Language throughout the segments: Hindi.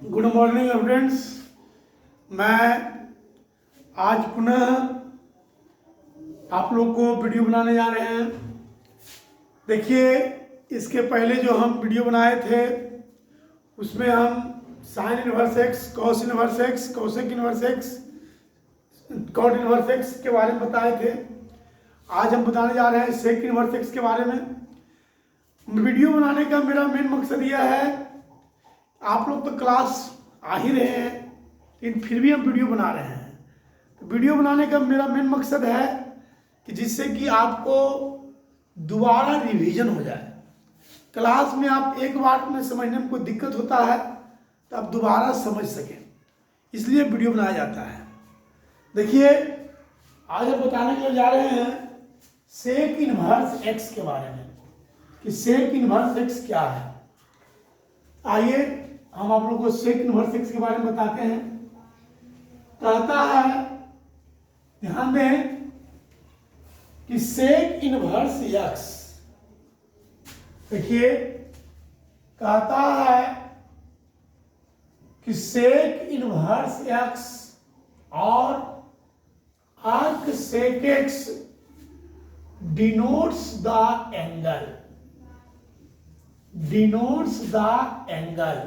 Good morning friends. मैं आज पुनः आप लोग को वीडियो बनाने जा रहे हैं। देखिए, इसके पहले जो हम वीडियो बनाए थे उसमें हम sine inverse x, cos inverse x, cosec inverse x, cot inverse x के बारे में बताए थे। आज हम बताने जा रहे हैं सेक इनवर्स एक्स के बारे में। वीडियो बनाने का मेरा मेन मकसद यह है, आप लोग तो क्लास आ ही रहे हैं लेकिन फिर भी हम वीडियो बना रहे हैं। तो वीडियो बनाने का मेरा मेन मकसद है कि जिससे कि आपको दोबारा रिवीजन हो जाए। क्लास में आप एक बार में समझने में कोई दिक्कत होता है तो आप दोबारा समझ सकें, इसलिए वीडियो बनाया जाता है। देखिए, आज हम बताने के लिए जा रहे हैं सेक इनवर्स एक्स के बारे में कि सेक इनवर्स एक्स क्या है। आइए हम आप लोगों को सेक इनवर्स एक्स के बारे में बताते हैं। कहता है, ध्यान दें कि सेक इनवर्स एक्स, देखिए कहता है कि सेक इनवर्स एक्स और arc sec x denotes the angle, denotes the angle।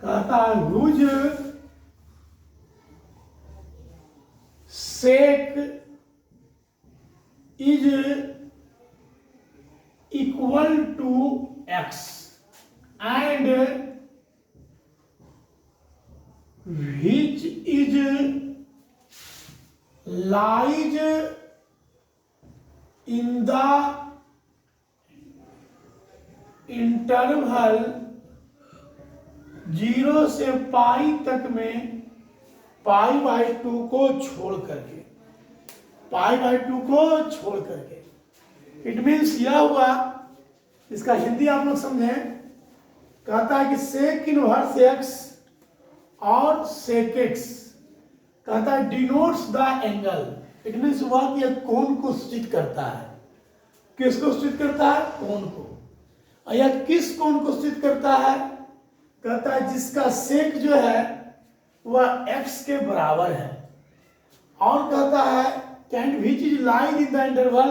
कहता है whose sec is equal to x and which is lies in the interval 0 से पाई तक में π/2 को छोड़ करके, π/2 को छोड़ करके। इट मीन्स यह हुआ, इसका हिंदी आप लोग समझें। कहता है कि सेक इनवर्स एक्स और सेक एक्स, कहता है denotes the angle. It means हुआ कि यह कोण को सूचित करता है। किसको सूचित करता है? कोण को। और यह किस कोण को सूचित करता है? कहता है जिसका सेक जो है वह x के बराबर है। और कहता है can't which is lies in the interval,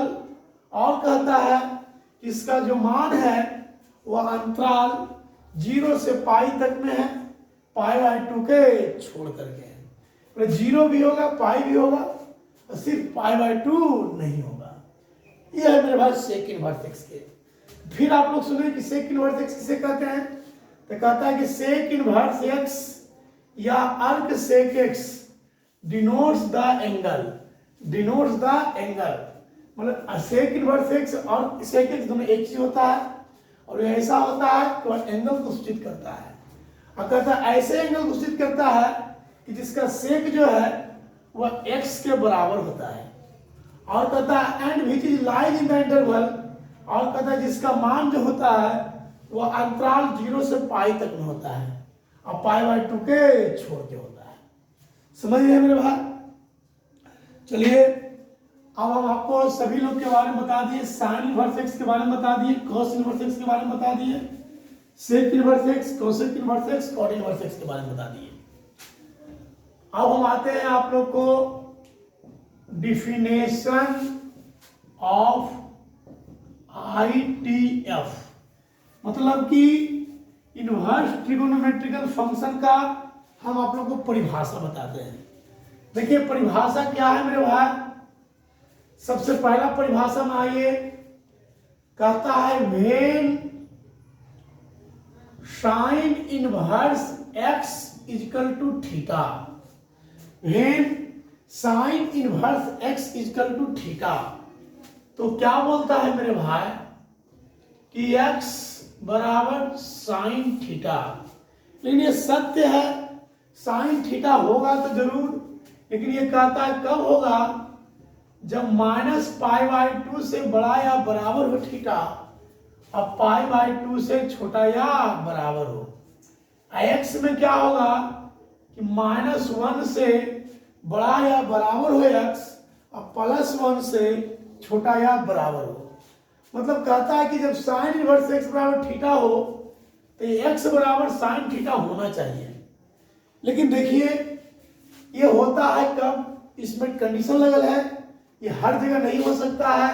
और कहता है इसका जो मान है वह अंतराल 0 से पाई तक में है, π/2 के छोड़ करके है। 0 भी होगा, पाई भी होगा, और सिर्फ π/2 नहीं होगा। यह है मेरे पास सेक इनवर्स एक्स के। फिर आप लोग सुने कि सेक इनवर्स एक्स किसे कहते हैं? तो कहता है कि सेक इनवर्स एक्स या arc sec x denotes the angle, denotes the angle. मतलब सेक इनवर्स एक्स और सेक एक्स दोनों एक ही होता है, और ऐसा होता है कि वह एंगल को सूचित करता है। और कहता है ऐसे एंगल को सूचित करता है कि जिसका सेक जो है वह x के बराबर होता है। और कहता है and which is lies in the interval, और कहता है जिसका मान जो होता है वह अंतराल 0 से पाई तक में होता है और π/2 के छोड़ के होता है। समझ गए मेरे भाई? चलिए, अब हम आपको सभी लोग के बारे में बता दिए। साइन इनवर्स एक्स के बारे में बता दिए, कॉस इनवर्स एक्स के बारे में बता दिए, sec inverse x, cosec inverse x, cot inverse x के बारे में बता दिए। अब हम आते हैं आप लोग को डिफिनेशन ऑफ ITF, मतलब कि इनवर्स ट्रिगोनोमेट्रिकल फंक्शन का हम आप लोग को परिभाषा बताते हैं। देखिए परिभाषा क्या है मेरे भाई। सबसे पहला परिभाषा में आइए, कहता है when sine inverse x equal to theta, when sine inverse x equal to theta. तो क्या बोलता है मेरे भाई कि x बराबर साइन थीटा। लेकिन ये सत्य है, साइन थीटा होगा तो जरूर, लेकिन ये कहता है कब होगा? जब -π/2 से बड़ा या बराबर हो थीटा और π/2 से छोटा या बराबर हो। x में क्या होगा कि -1 से बड़ा या बराबर हो x और +1 से छोटा या बराबर हो। मतलब कहता है कि जब साइन इनवर्स एक्स बराबर थीटा हो तो ये x बराबर साइन थीटा होना चाहिए। लेकिन देखिए ये होता है कब, इसमें कंडीशन लगल है, ये हर जगह नहीं हो सकता है।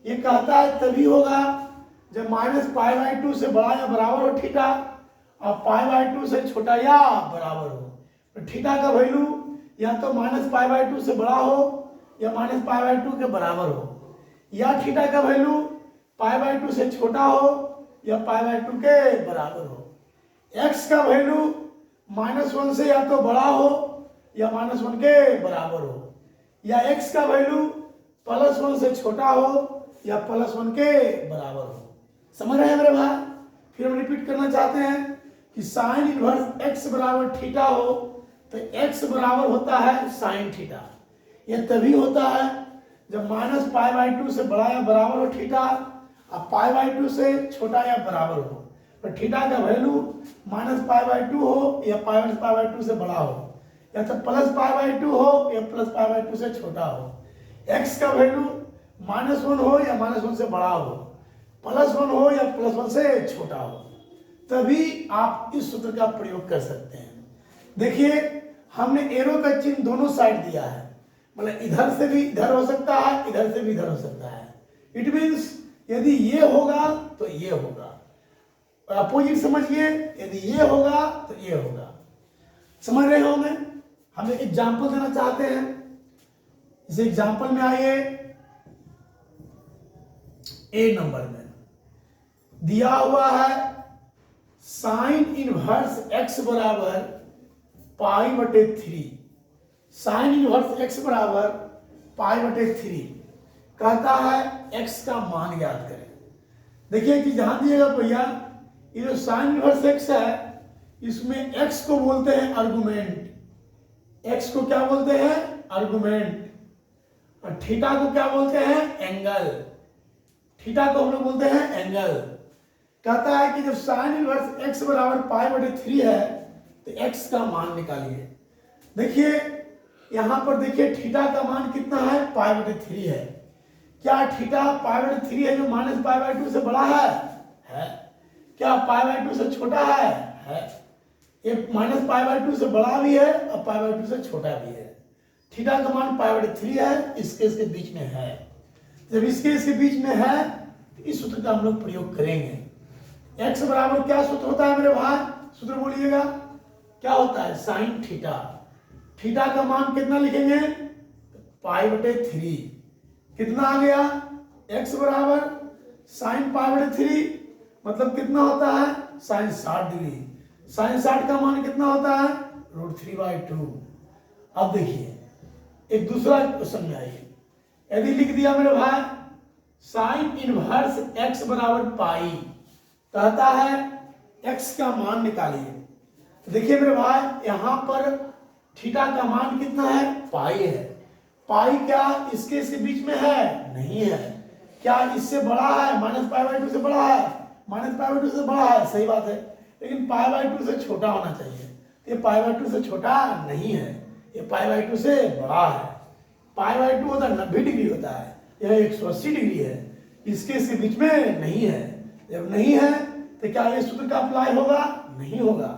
ये कहता है तभी होगा जब -π/2 से बड़ा या बराबर हो थीटा और π/2 से छोटा या बराबर हो। तो थीटा का वैल्यू या तो -π/2 से बड़ा हो या -π/2 के बराबर हो, या थीटा का वैल्यू π/2 से छोटा हो या π/2 के बराबर हो। x का वैल्यू -1 से या तो बड़ा हो या -1 के बराबर हो, या x का वैल्यू +1 से छोटा हो या +1 के बराबर हो। समझ रहे हैं मेरे भाई? फिर हम रिपीट करना चाहते हैं कि साइन इनवर्स x बराबर थीटा हो तो x बराबर होता है साइन थीटा। यह तभी होता है जब -π/2 से बड़ा या बराबर हो थीटा और π/2 से छोटा या बराबर हो। तो थीटा का वैल्यू -π/2 हो या π/2 से बड़ा हो, या तो +π/2 हो या +π/2 से छोटा हो। x का वैल्यू -1 हो या -1 से बड़ा हो, +1 हो या +1 से छोटा हो, तभी आप इस सूत्र का प्रयोग कर सकते हैं। देखिए हमने एरो का चिन्ह दोनों साइड दिया है, मतलब इधर से भी इधर हो सकता है, इधर से भी इधर हो सकता है। इट मीन्स यदि ये होगा तो ये होगा, और अपोजिट समझिए, यदि ये होगा तो ये होगा। समझ रहे होंगे? हम एक एग्जाम्पल देना चाहते हैं। इस एग्जाम्पल में आइए, ए नंबर में दिया हुआ है साइन इनवर्स x बराबर π/3। साइन इनवर्स x बराबर π/3 कहता है x का मान ज्ञात करें। देखिए कि जहां दिएगा भैया, ये जो साइन इनवर्स x है इसमें x को बोलते हैं आर्गुमेंट। x को क्या बोलते हैं? आर्गुमेंट। और थीटा को क्या बोलते हैं? एंगल। थीटा को हम लोग बोलते हैं एंगल। कहता है कि जब साइन इनवर्स x बराबर π/3 है तो x का मान निकालिए। देखिए यहां पर देखिए थीटा का मान कितना है? π/3 है। क्या थीटा π/3 है जो -π/2 से बड़ा है? क्या π/2 से छोटा है? ये -π/2 से बड़ा भी है और π/2 से छोटा भी है। थीटा का मान π/3 है, इसके इसके बीच में है। जब इसके इसके बीच में है तो इस सूत्र का हम लोग प्रयोग करेंगे। x बराबर क्या सूत्र होता है मेरे भाई? सूत्र बोलिएगा क्या होता है? Sine theta. थीटा का मान कितना लिखेंगे? π/3। कितना आ गया? x बराबर साइन π/3 मतलब कितना होता है? Sign 60 degree. साइन 60 का मान कितना होता है? √3/2। अब देखिए एक दूसरा क्वेश्चन में आइए। यदि लिख दिया मेरे भाई साइन इनवर्स x बराबर पाई, कहता है x का मान निकालिए। तो देखिए मेरे भाई यहां पर थीटा का मान कितना है? पाई है। पाई क्या इसके इसके बीच में है? नहीं है। क्या इससे बड़ा है? -π/2 से बड़ा है? -π/2 से बड़ा है, सही बात है, लेकिन π/2 से छोटा होना चाहिए। तो ये π/2 से छोटा नहीं है, ये π/2 से बड़ा है। π/2 होता है 90 डिग्री होता है, यह 180 डिग्री है, इसके इसके बीच में नहीं है। जब नहीं है तो क्या ये सूत्र का अप्लाई होगा? नहीं होगा।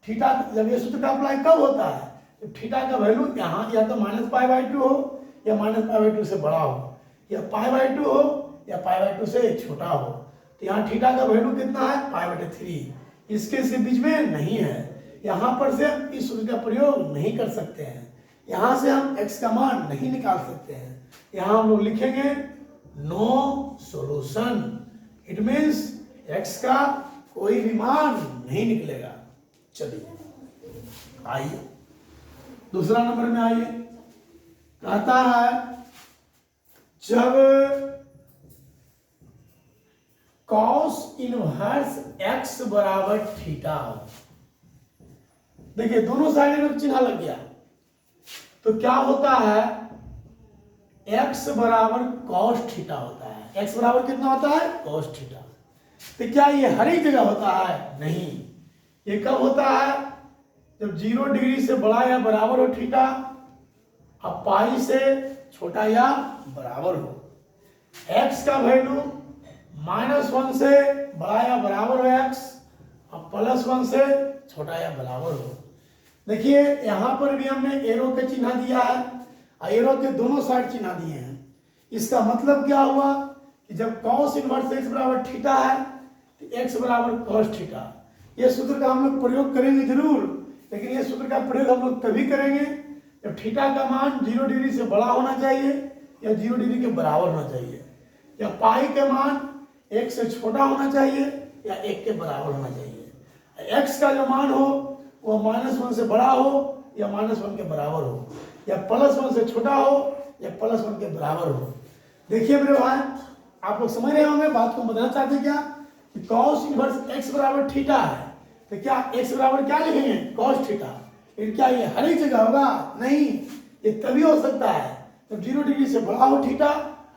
थीटा जब ये सूत्र का अप्लाई कब होता है? जब थीटा का वैल्यू यहाँ या तो -π/2 हो या -π/2 से बड़ा हो, या π/2 हो या π/2 से छोटा हो। तो यहाँ थीटा का वैल्यू कितना है? π/3, इसके इसके बीच में नहीं है। यहाँ पर से हम इस सूत्र का प्रयोग नहीं कर सकते हैं, यहाँ से हम x का मान नहीं निकाल सकते हैं। यहाँ हम लोग लिखेंगे no solution. It means x का कोई भी मान नहीं निकलेगा। चलिए आइए दूसरा नंबर में आइए। कहता है जब cos इनवर्स x बराबर थीटा हो। देखिए दोनों साइड में चिन्ह लग गया तो क्या होता है? x बराबर cos थीटा होता है। x बराबर कितना होता है? cos theta. तो क्या ये हर एक जगह होता है? नहीं। ये कब होता है? जब 0 डिग्री से बड़ा या बराबर हो थीटा और पाई से छोटा या बराबर हो। x का वैल्यू -1 से बड़ा या बराबर हो x अब +1 से छोटा या बराबर हो। देखिए यहाँ पर भी हमने एरो के चिन्ह दिया है और एरो के दोनों साइड चिन्ह दिए हैं। इसका मतलब क्या हुआ कि जब cos इनवर्स x बराबर थीटा है तो x बराबर cos थीटा। ये सूत्र का हम लोग प्रयोग करेंगे जरूर, लेकिन ये सूत्र का प्रयोग हम लोग तभी करेंगे जब थीटा का मान 0 डिग्री से बड़ा होना चाहिए या 0 डिग्री के बराबर होना चाहिए, या पाई का मान 1 से छोटा होना चाहिए या 1 के बराबर होना चाहिए। x का जो मान हो वो -1 से बड़ा हो या -1 के बराबर हो, या +1 से छोटा हो या +1 के बराबर हो। देखिए मेरे भाई, आप लोग समझ रहे होंगे बात को। बताना चाहते हैं क्या कि cos इनवर्स x बराबर थीटा है, तो क्या x बराबर क्या लिखेंगे? cos theta. लेकिन क्या ये हर एक जगह होगा? नहीं, ये तभी हो सकता है जब 0 डिग्री से बड़ा हो थीटा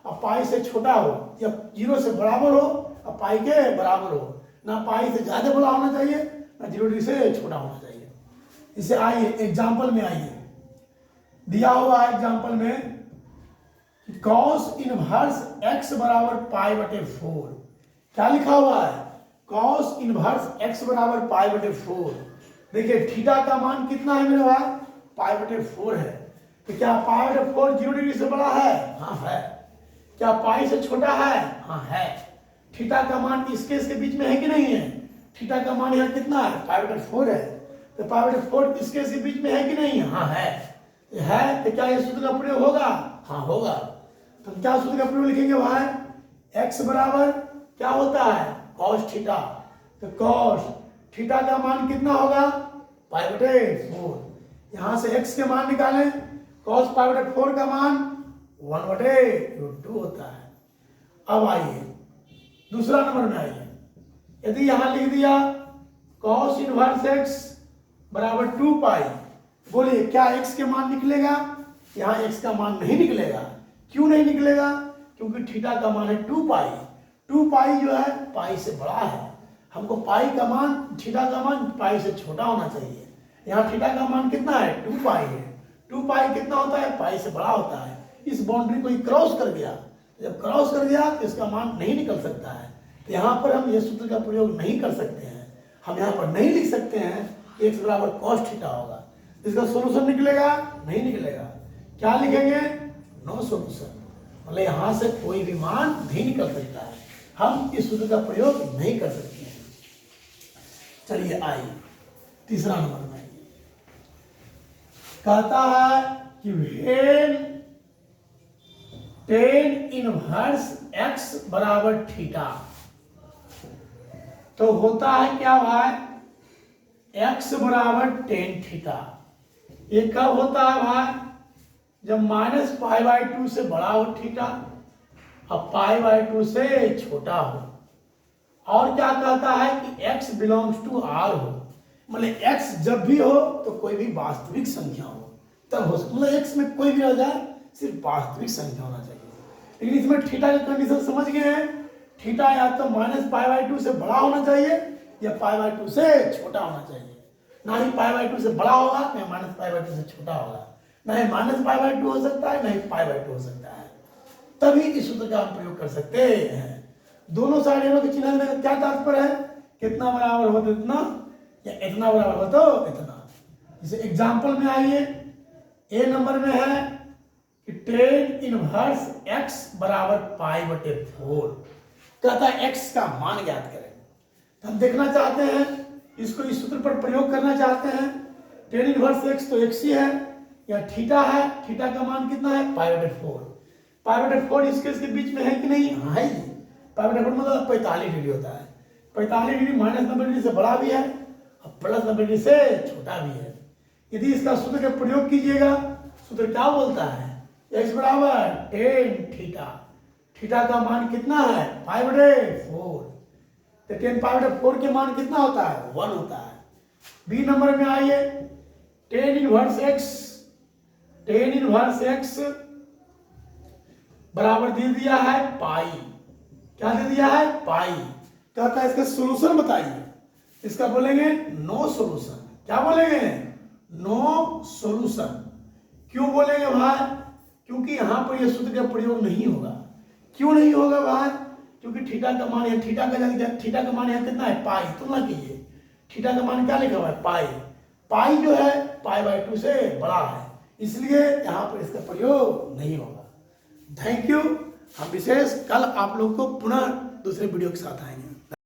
और पाई से छोटा हो, या 0 से बराबर हो और पाई के बराबर हो। ना पाई से ज्यादा बड़ा होना चाहिए ना 0 डिग्री से छोटा होना चाहिए। इसे आइए एग्जाम्पल में आइए, दिया हुआ एग्जाम्पल में cos इनवर्स x बराबर π/4। क्या लिखा हुआ है? cos इनवर्स x बराबर π/4। देखिए थीटा का मान कितना है मेरे भाई? π/4 है। तो क्या π/4 0 डिग्री से बड़ा है? हाँ है। क्या पाई से छोटा है? हाँ है। थीटा का मान इसके बीच में है कि नहीं है? थीटा का मान यहाँ कितना है? π/4 है। तो π/4 इसके बीच में है कि नहीं? हाँ है। तो क्या ये सूत्र का प्रयोग होगा? हाँ होगा। तो क्या सूत्र का प्रयोग लिखेंगे भाई? x बराबर क्या होता है? cos theta. तो cos थीटा का मान कितना होगा? π/4। यहां से x के मान निकालें। cos π/4 का मान 1/√2 होता है। अब आइए दूसरा नंबर में आइए। यदि यहां लिख दिया cos इनवर्स x बराबर 2π, बोलिए क्या x के मान निकलेगा? यहाँ x का मान नहीं निकलेगा। क्यों नहीं निकलेगा? क्योंकि थीटा का मान है 2π। 2π जो है पाई से बड़ा है। हमको पाई का मान, थीटा का मान पाई से छोटा होना चाहिए। यहाँ थीटा का मान कितना है? 2π है। 2π कितना होता है? पाई से बड़ा होता है। इस बाउंड्री को ही क्रॉस कर गया। जब क्रॉस कर गया तो इसका मान नहीं निकल सकता है। तो यहाँ पर हम ये सूत्र का प्रयोग नहीं कर सकते हैं। हम यहाँ पर नहीं लिख सकते हैं x बराबर cos थीटा होगा। इसका सोल्यूशन निकलेगा? नहीं निकलेगा। क्या लिखेंगे? No solution. मतलब यहाँ से कोई भी मान नहीं निकल सकता है। हम इस सूत्र का प्रयोग नहीं कर सकते हैं। चलिए आइए तीसरा नंबर में। कहता है कि वेन tan इनवर्स x बराबर थीटा, तो होता है क्या भाई? x बराबर tan थीटा। ये कब होता है भाई? जब -π/2 से बड़ा हो थीटा और π/2 से छोटा हो। और क्या कहता है कि x बिलोंग्स टू r हो। मतलब x जब भी हो तो कोई भी वास्तविक संख्या हो तब हो। मतलब x में कोई भी आ जाए, सिर्फ वास्तविक संख्या होना चाहिए। लेकिन इसमें थीटा का कंडीशन समझ गए हैं। थीटा या तो -π/2 से बड़ा होना चाहिए या π/2 से छोटा होना चाहिए। ना ही π/2 से बड़ा होगा ना -π/2 से छोटा होगा। ना ही -π/2 हो सकता है ना ही π/2 हो सकता है। तभी इस सूत्र का हम प्रयोग कर सकते हैं। दोनों साइड एरो के चिन्ह देने का क्या तात्पर्य है? कितना बराबर हो तो इतना या इतना बराबर हो तो इतना। जैसे एग्जाम्पल में आइए, ए नंबर में है कि tan इनवर्स x बराबर π/4। कहता है x का मान ज्ञात करें। तो हम देखना चाहते हैं, इसको इस सूत्र पर प्रयोग करना चाहते हैं। tan इनवर्स x तो x ही है, या थीटा है। थीटा का मान कितना है? π/4। π/4 इसके बीच में है कि नहीं? हाँ है। π/4 मतलब 45 डिग्री होता है। 45 डिग्री -90 डिग्री से बड़ा भी है और +90 डिग्री से छोटा भी है। यदि इसका सूत्र का प्रयोग कीजिएगा, सूत्र क्या बोलता है? x बराबर tan थीटा। थीटा का मान कितना है? π/4। तो tan π/4 के मान कितना होता है? 1 होता है। बी नंबर में आइए, tan इनवर्स x बराबर दे दिया है पाई। क्या दे दिया है? पाई। कहता है इसका सोल्यूशन बताइए। इसका बोलेंगे नो सोल्यूशन। क्या बोलेंगे? No solution. क्यों बोलेंगे भाई? क्योंकि यहां पर यह सूत्र का प्रयोग नहीं होगा। क्यों नहीं होगा भाई? क्योंकि थीटा का मान यहाँ, थीटा का मान यहाँ कितना है? पाई। तुलना कीजिए, थीटा का मान क्या लिखा हुआ है, पाई। पाई जो है पाई बाई 2 से बड़ा है, इसलिए यहाँ पर इसका प्रयोग नहीं होगा। Thank you. हम विशेष कल आप लोग को पुनः दूसरे वीडियो के साथ आएंगे।